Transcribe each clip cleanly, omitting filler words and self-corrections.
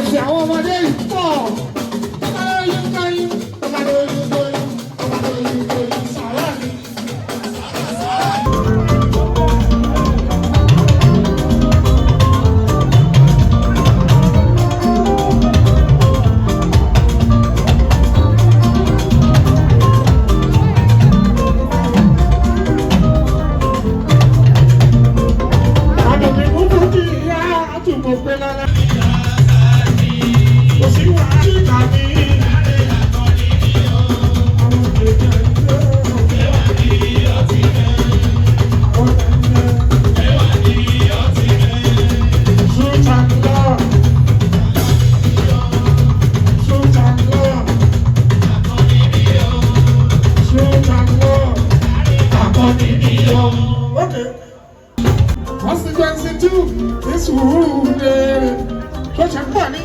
ẹsẹ̀ àwọn ọmọdé yìí pọ̀ ọba lóyún tóyún ọba lóyún tóyún ọba lóyún tóyún sọ̀rọ̀ mi. Constituency 2 is Wúlérè tó ṣe pọ̀ ní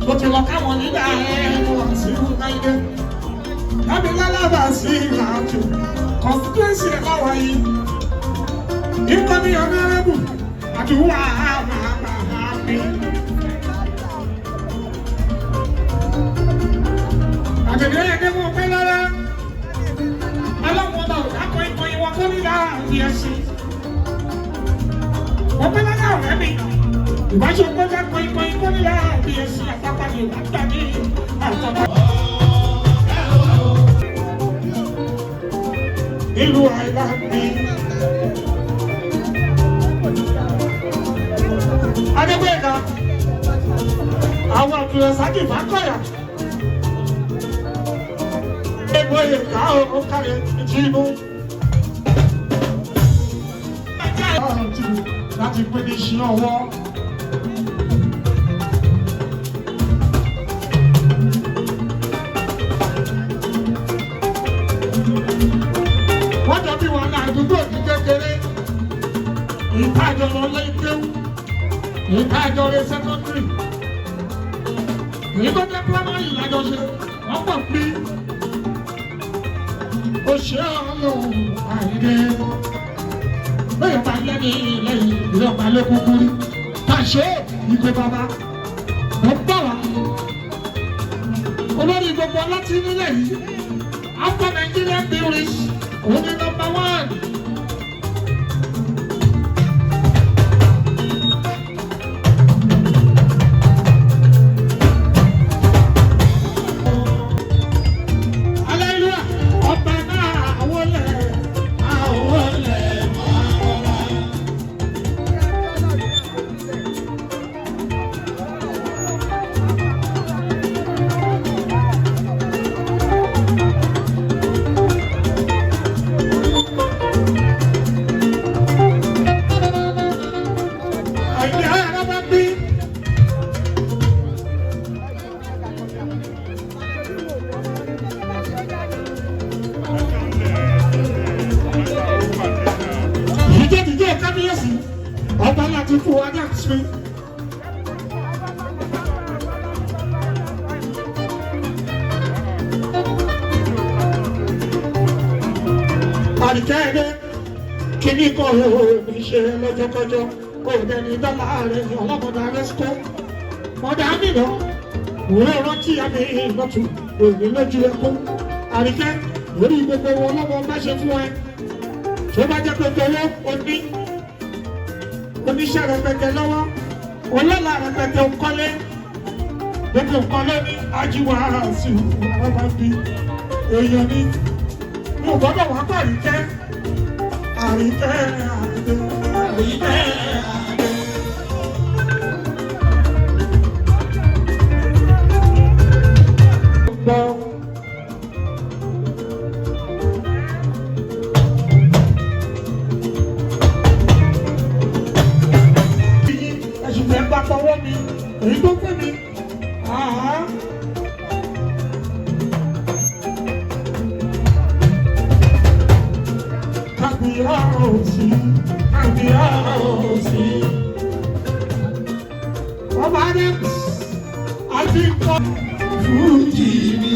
tó ti lọ káwọn nígbà ẹ̀wọ̀n sí Wúlérè lábẹ́ lálábà sí ìrìnàjò constituency ẹ̀ láwa yìí nípa ní ọ̀nẹ́rẹ́bù àdúrà máa mi. Àgbẹ̀dẹ ẹ̀dẹ́ mọ̀ pé lára ọlọ́wọ́n bá òkà kọ́ ikọ̀ ìwọ̀n kọ́ nígbà àbí ẹ̀sìn. Ọpẹ́ lára ọ̀rẹ́ mi, ìbáṣe ọpẹ́ bá kọ́ ikọ̀ ikọ̀ nílá àbí ẹ̀sìn àpapọ̀ ní ìwádìí ní àtọ́kọ́. Ìlú àìláàbí. Adégbèga, àwọn àbúrò sáàkì Fákọ̀yà. Egbò ìka ó kárẹ̀ ìjìnbó. Láti pín ní ṣí ọwọ́. Wọ́n jọ bí wọn náà àdúgbò ní kékeré. Ìtajọ lọ lẹ́gbẹ̀ẹ́. Ìtajọ rẹ sẹ́kọ́ndírì. Èyí tó jẹ́ pírámàrì ìlàjọṣe. Wọ́n pọ̀ pí. Ó ṣe ọlọ́run àìdè. Bẹ́ẹ̀ bá yẹ ní ilé ìjọba lẹ́kùnkùn rí. Tàṣé ìgbé bàbá. Mo bá wa. Olórí gbogbo láti nílẹ̀ yìí. After Nigerian beauties, òun ni number 1. Ọba láti fún wa náà sí. Àdìkẹ́ ẹ̀dẹ́ kíní kan ò ní ṣe lọ́jọ́kọjọ́ kò dẹni dọ́là rẹ̀ ọlọ́mọdé arẹ́síkò. Mọ̀dà nìlọ, òun rántí àmì ìlọ́tù òní lójú ẹkún. Àdìkẹ́ orí gbogbo wọn lọ́wọ́ bá ṣe fún ẹ. Tó bá jẹ́ pé owó oní. Oníṣẹ́ rẹpẹtẹ lọ́wọ́, ọlọ́lá rẹpẹtẹ òkọ́lé, gbogbo òkọ́lé ní ajíwá sí àrọ́bá bí èèyàn ní. Mo gbọ́dọ̀ wá pọ̀ àríkẹ́, àríkẹ́ àdé, àríkẹ́ àdé. Èyí tó fẹ́ mi, kábíyèsí, kábíyèsí. Ọba rẹ̀ àti kọ́ fújì mi.